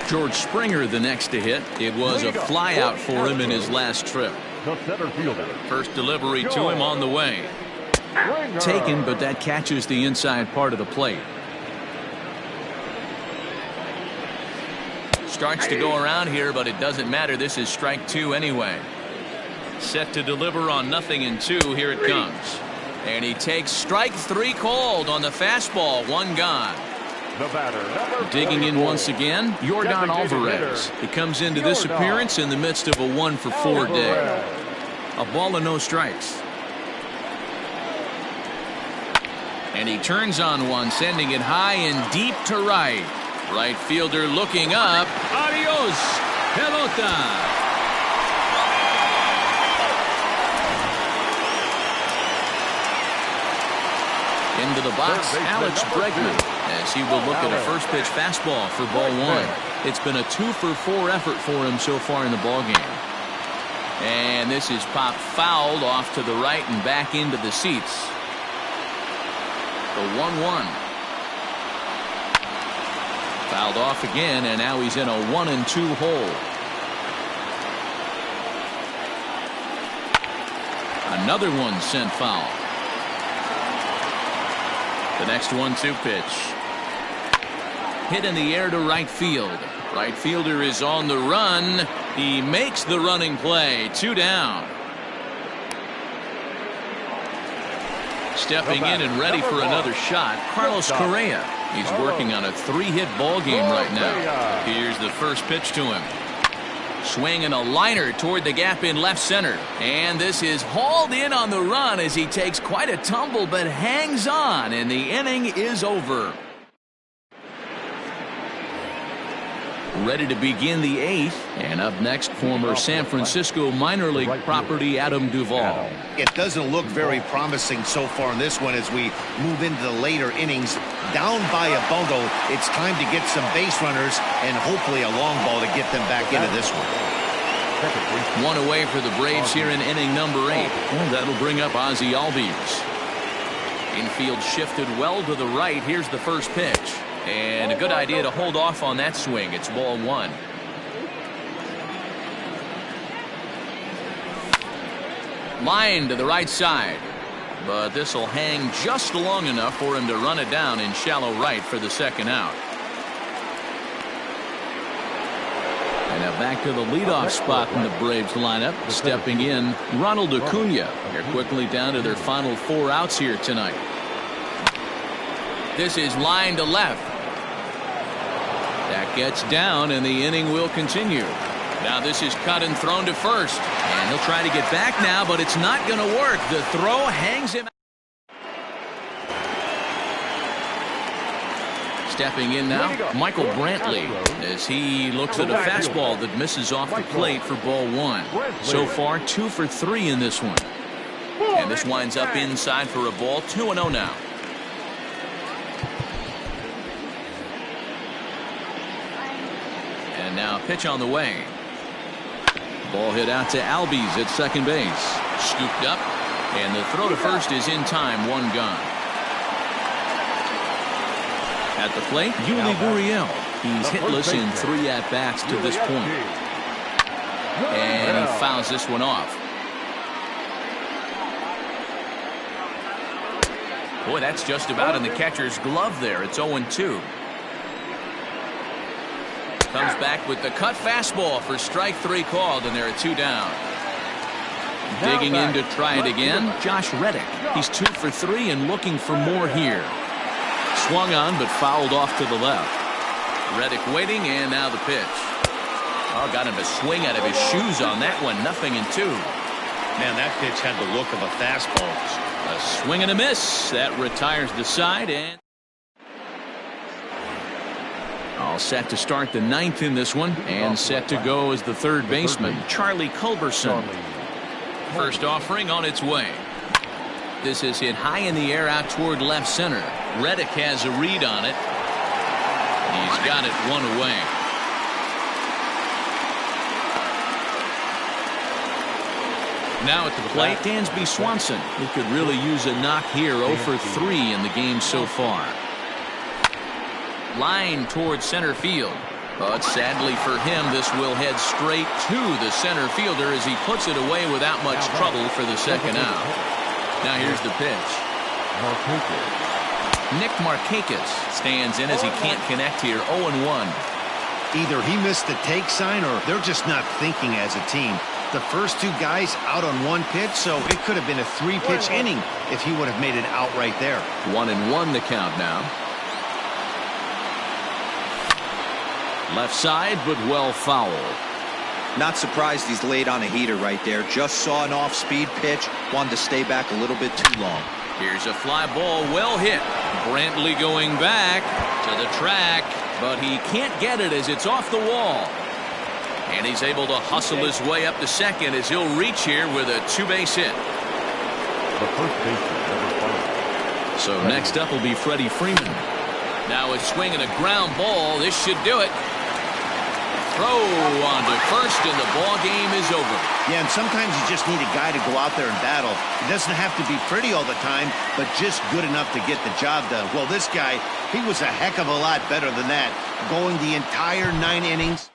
George Springer the next to hit. It was a fly out for him in his last trip. The center fielder. First delivery to him on the way. Taken, but that catches the inside part of the plate. Starts to go around here, but it doesn't matter. This is strike 2 anyway. Set to deliver on 0-2. Here it comes. And he takes strike 3 called on the fastball. 1 gone. The batter, number Digging in 44. once again, Yordan Alvarez. He comes into this appearance in the midst of a 1-for-4 day. A ball and no strikes. And he turns on one, sending it high and deep to right. Right fielder looking up. Adios, pelota. Into the box, Alex Bregman, as he will look at a first pitch fastball for ball one. It's been a 2-for-4 effort for him so far in the ballgame. And this is popped fouled off to the right and back into the seats. The 1-1. Fouled off again, and now he's in a 1-2 hole. Another one sent foul. The next 1-2 pitch. Hit in the air to right field. Right fielder is on the run. He makes the running play. 2 down. Stepping in and ready for another shot, Carlos Correa. He's working on a 3-hit ball game right now. Here's the first pitch to him. Swinging a liner toward the gap in left center. And this is hauled in on the run as he takes quite a tumble but hangs on, and the inning is over. Ready to begin the 8th, and up next, former San Francisco minor league property Adam Duvall. It doesn't look very promising so far in this one as we move into the later innings. Down by a bundle, it's time to get some base runners and hopefully a long ball to get them back into this one. One away for the Braves here in inning number 8. And that'll bring up Ozzie Albies. Infield shifted well to the right. Here's the first pitch. And a good idea to hold off on that swing. It's ball 1. Line to the right side. But this will hang just long enough for him to run it down in shallow right for the second out. And now back to the leadoff spot in the Braves lineup. Stepping in, Ronald Acuna. They're quickly down to their final 4 outs here tonight. This is line to left. That gets down, and the inning will continue. Now this is cut and thrown to first. And he'll try to get back now, but it's not going to work. The throw hangs him. Stepping in now, Michael Brantley, as he looks at a fastball that misses off the plate for ball 1. So far, 2 for 3 in this one. And this winds up inside for a ball. 2-0 now. And now pitch on the way. Ball hit out to Albies at second base. Scooped up, and the throw to first is in time. 1 gone. At the plate, Yuli Gurriel. He's hitless in 3 at-bats to this point. And he fouls this one off. Boy, that's just about in the catcher's glove there. It's 0-2. Comes back with the cut fastball for strike 3 called, and there are 2 down. Digging in to try it again, Josh Reddick. He's 2 for 3 and looking for more here. Swung on but fouled off to the left. Reddick waiting, and now the pitch. Oh, got him to swing out of his shoes on that one. 0-2. Man, that pitch had the look of a fastball. A swing and a miss. That retires the side, and all set to start the 9th in this one, and set to go as the third baseman, Charlie Culberson. First offering on its way. This is hit high in the air out toward left center. Reddick has a read on it. He's got it 1 away. Now at the plate, Dansby Swanson, who could really use a knock here. 0 for 3 in the game so far. Line towards center field. But sadly for him, this will head straight to the center fielder as he puts it away without much trouble for the second out. Now here's the pitch. Nick Markakis stands in as he can't connect here. 0-1. Either he missed the take sign or they're just not thinking as a team. The first 2 guys out on 1 pitch, so it could have been a 3-pitch inning if he would have made it out right there. 1-1 the count now. Left side, but well fouled. Not surprised he's laid on a heater right there. Just saw an off-speed pitch. Wanted to stay back a little bit too long. Here's a fly ball, well hit. Brantley going back to the track, but he can't get it as it's off the wall. And he's able to hustle his way up to second as he'll reach here with a two-base hit. The first baseman, number 5. So next up will be Freddie Freeman. Now a swing and a ground ball. This should do it. Throw on to first, and the ball game is over. Yeah, and sometimes you just need a guy to go out there and battle. It doesn't have to be pretty all the time, but just good enough to get the job done. Well, this guy, he was a heck of a lot better than that, going the entire 9 innings.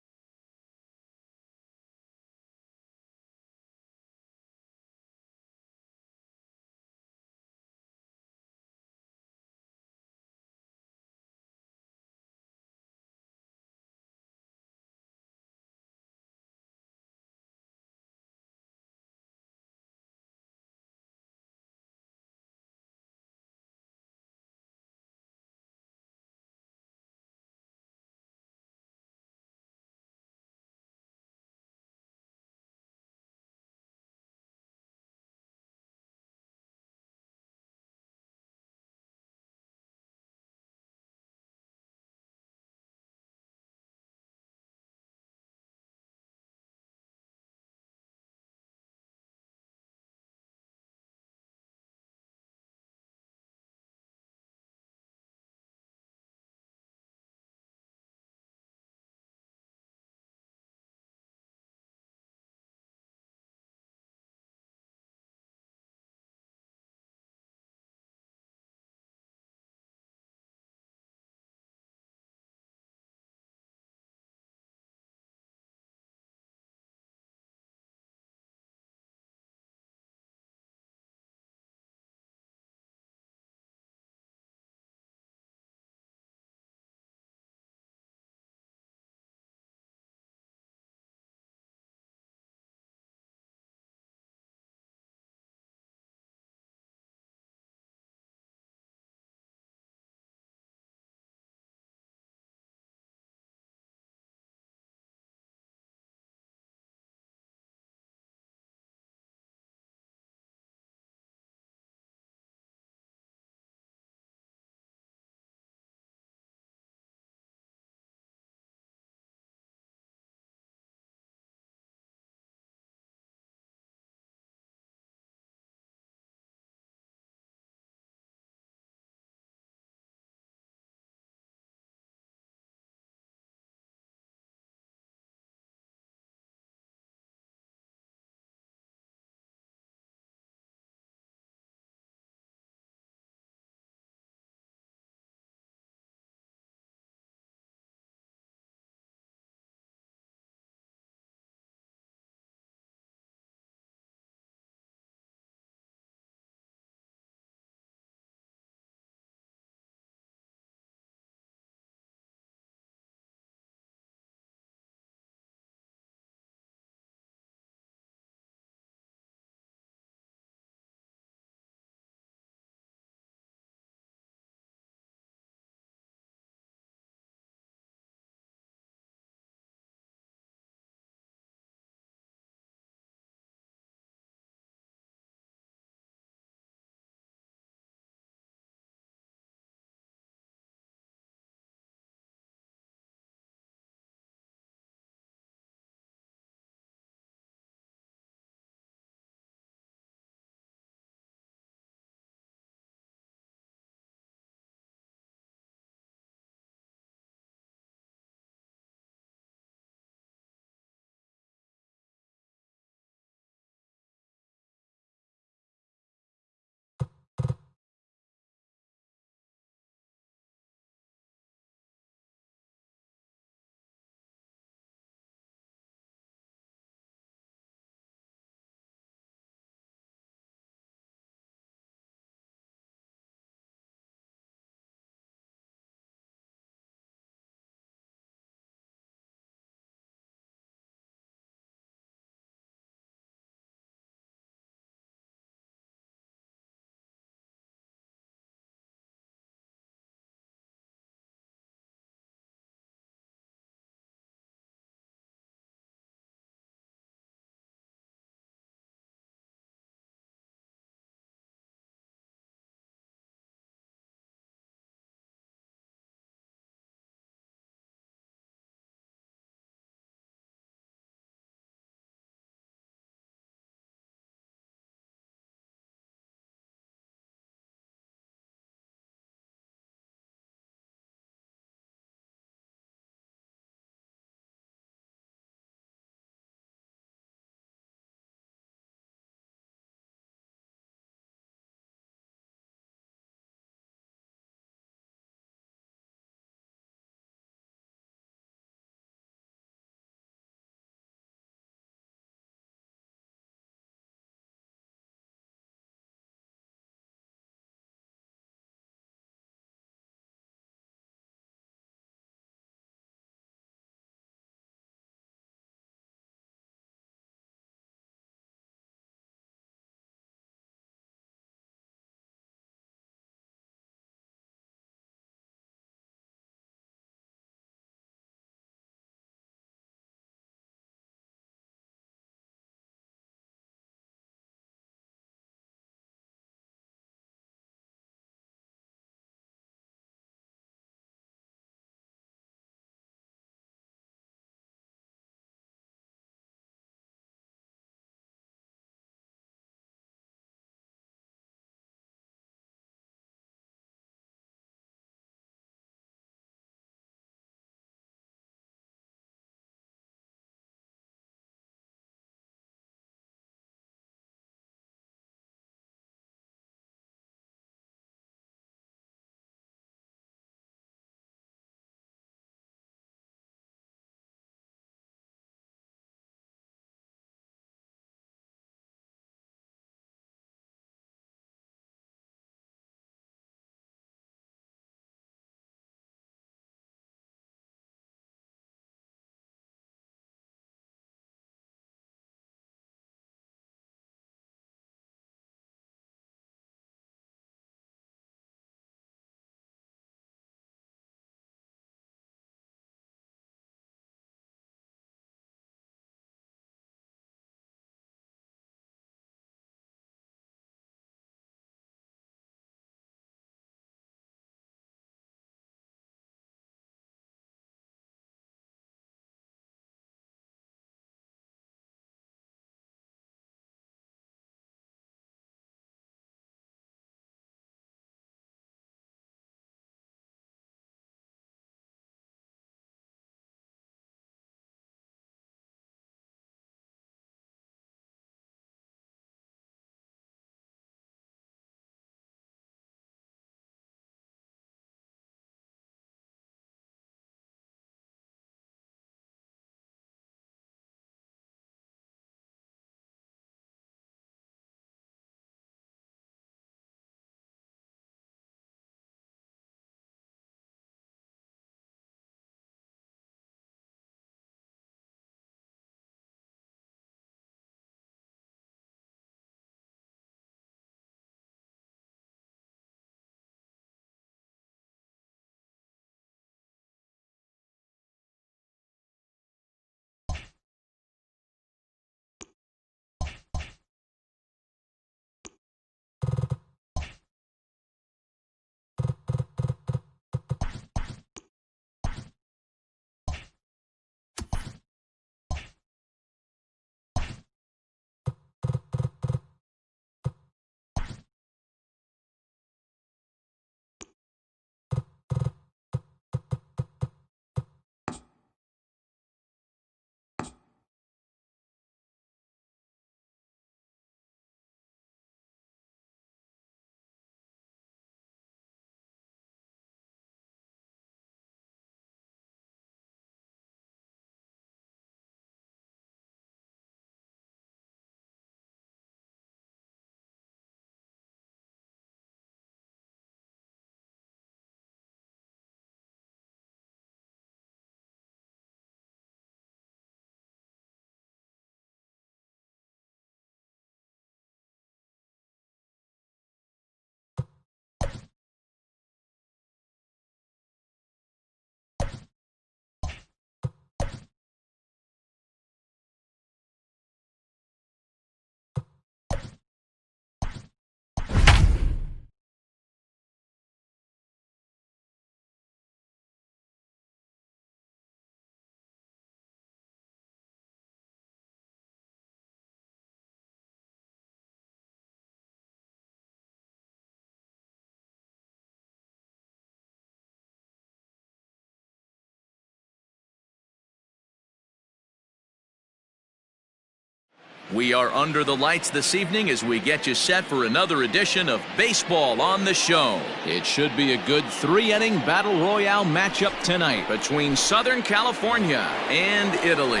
We are under the lights this evening as we get you set for another edition of Baseball on the Show. It should be a good 3-inning battle royale matchup tonight between Southern California and Italy.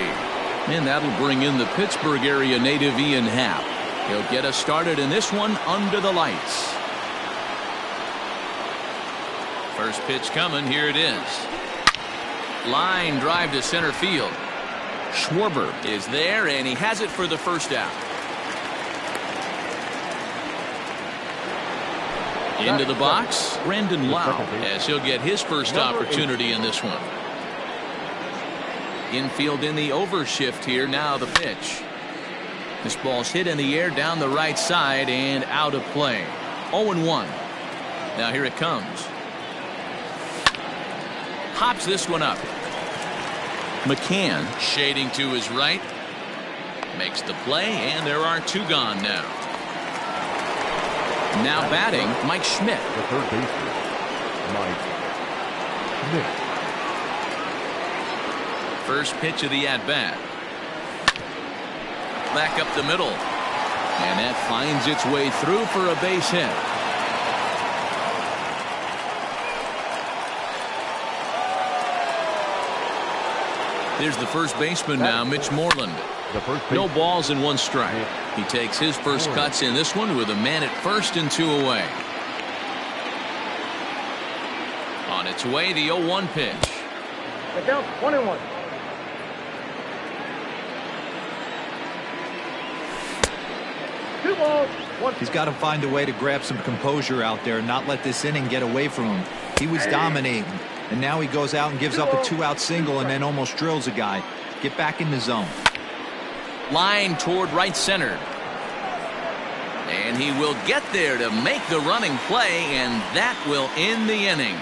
And that'll bring in the Pittsburgh area native Ian Happ. He'll get us started in this one under the lights. First pitch coming. Here it is. Line drive to center field. Schwarber is there, and he has it for the first out. Into the box, Brandon Lau, as he'll get his first opportunity in this one. Infield in the overshift here. Now the pitch. This ball's hit in the air down the right side and out of play. 0-1. Now here it comes. Hops this one up. McCann shading to his right. Makes the play, and there are two gone now. Now batting, Mike Schmidt. The third baseman, Mike Schmidt. First pitch of the at-bat. Back up the middle. And that finds its way through for a base hit. There's the first baseman now, Mitch Moreland. No balls and one strike. He takes his first cuts in this one with a man at first and two away. On its way, the 0-1 pitch. The count 21. Two balls, one. He's got to find a way to grab some composure out there and not let this inning get away from him. He was dominating, and now he goes out and gives up a 2-out single and then almost drills a guy. Get back in the zone. Line toward right center. And he will get there to make the running play, and that will end the inning.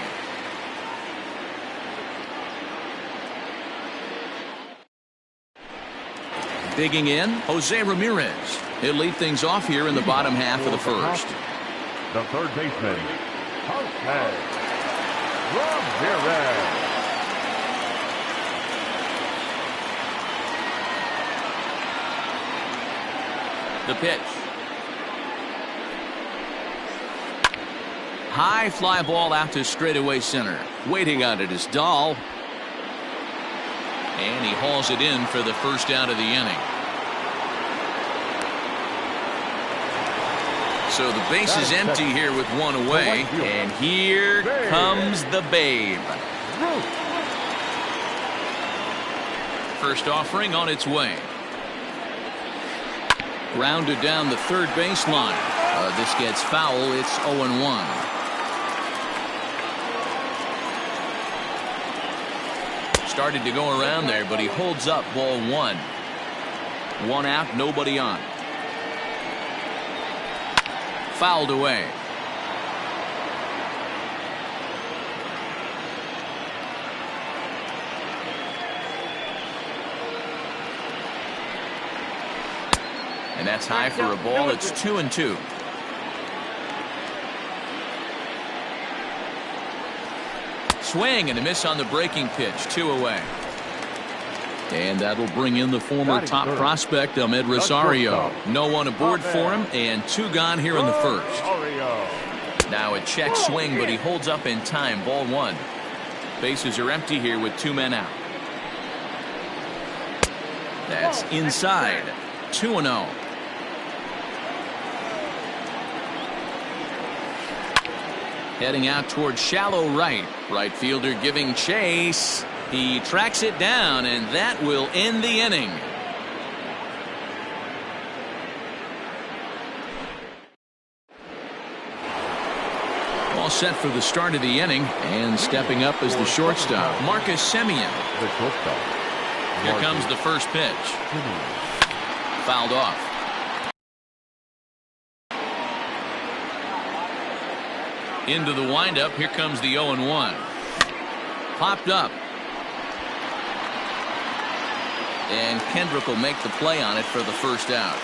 Digging in, Jose Ramirez. He'll lead things off here in the bottom half of the first. The third baseman, Jose Ramirez. The pitch. High fly ball out to straightaway center. Waiting on it is Dahl. And he hauls it in for the first out of the inning. So the base is empty here with one away. And here comes the Babe. First offering on its way. Grounded down the third baseline. This gets foul. It's 0-1. Started to go around there, but he holds up. Ball one. One out, nobody on. Fouled away. And that's high for a ball. It's 2-2. Swing and a miss on the breaking pitch. 2 away. And that'll bring in the former top prospect, Ahmed Rosario. No one aboard for him, and two gone here in the first. Now a check swing, but he holds up in time. Ball one. Bases are empty here with two men out. That's inside. 2-0. Heading out toward shallow right. Right fielder giving chase. He tracks it down, and that will end the inning. All set for the start of the inning, and stepping up is the shortstop, Marcus Semien. Here comes the first pitch. Fouled off. Into the windup. Here comes the 0-1. Popped up. And Kendrick will make the play on it for the first out.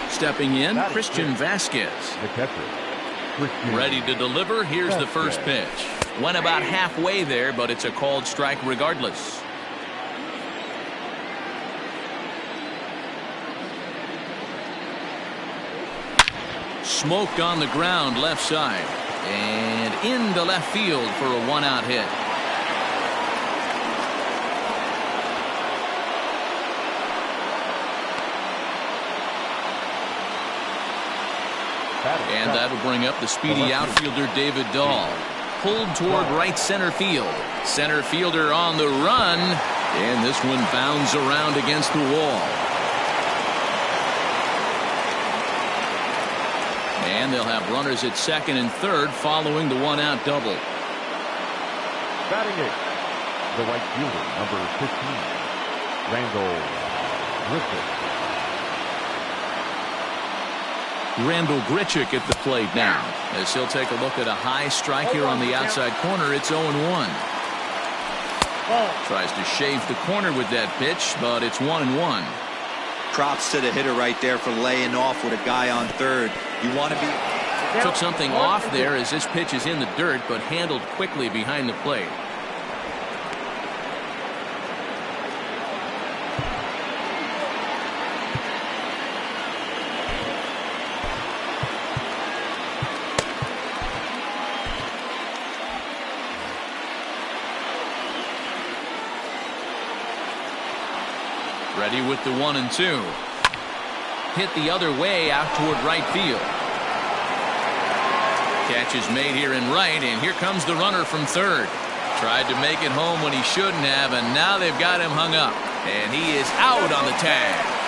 Stepping in, Christian Vasquez. Ready to deliver. Here's the first pitch. Went about halfway there, but it's a called strike regardless. Smoked on the ground left side. And into left field for a one-out hit. And that'll bring up the speedy outfielder David Dahl. Pulled toward right center field. Center fielder on the run. And this one bounds around against the wall. And they'll have runners at second and third following the one-out double. Batting it, the right fielder, number 15, Randall Griffith. Randall Grichuk at the plate now, as he'll take a look at a high strike here on the outside corner. It's 0-1. Tries to shave the corner with that pitch, but it's 1-1. Props to the hitter right there for laying off with a guy on third. You want to be... Took something off there as this pitch is in the dirt, but handled quickly behind the plate. Ready with the 1-2. Hit the other way out toward right field. Catch is made here in right, and here comes the runner from third. Tried to make it home when he shouldn't have, and now they've got him hung up. And he is out on the tag.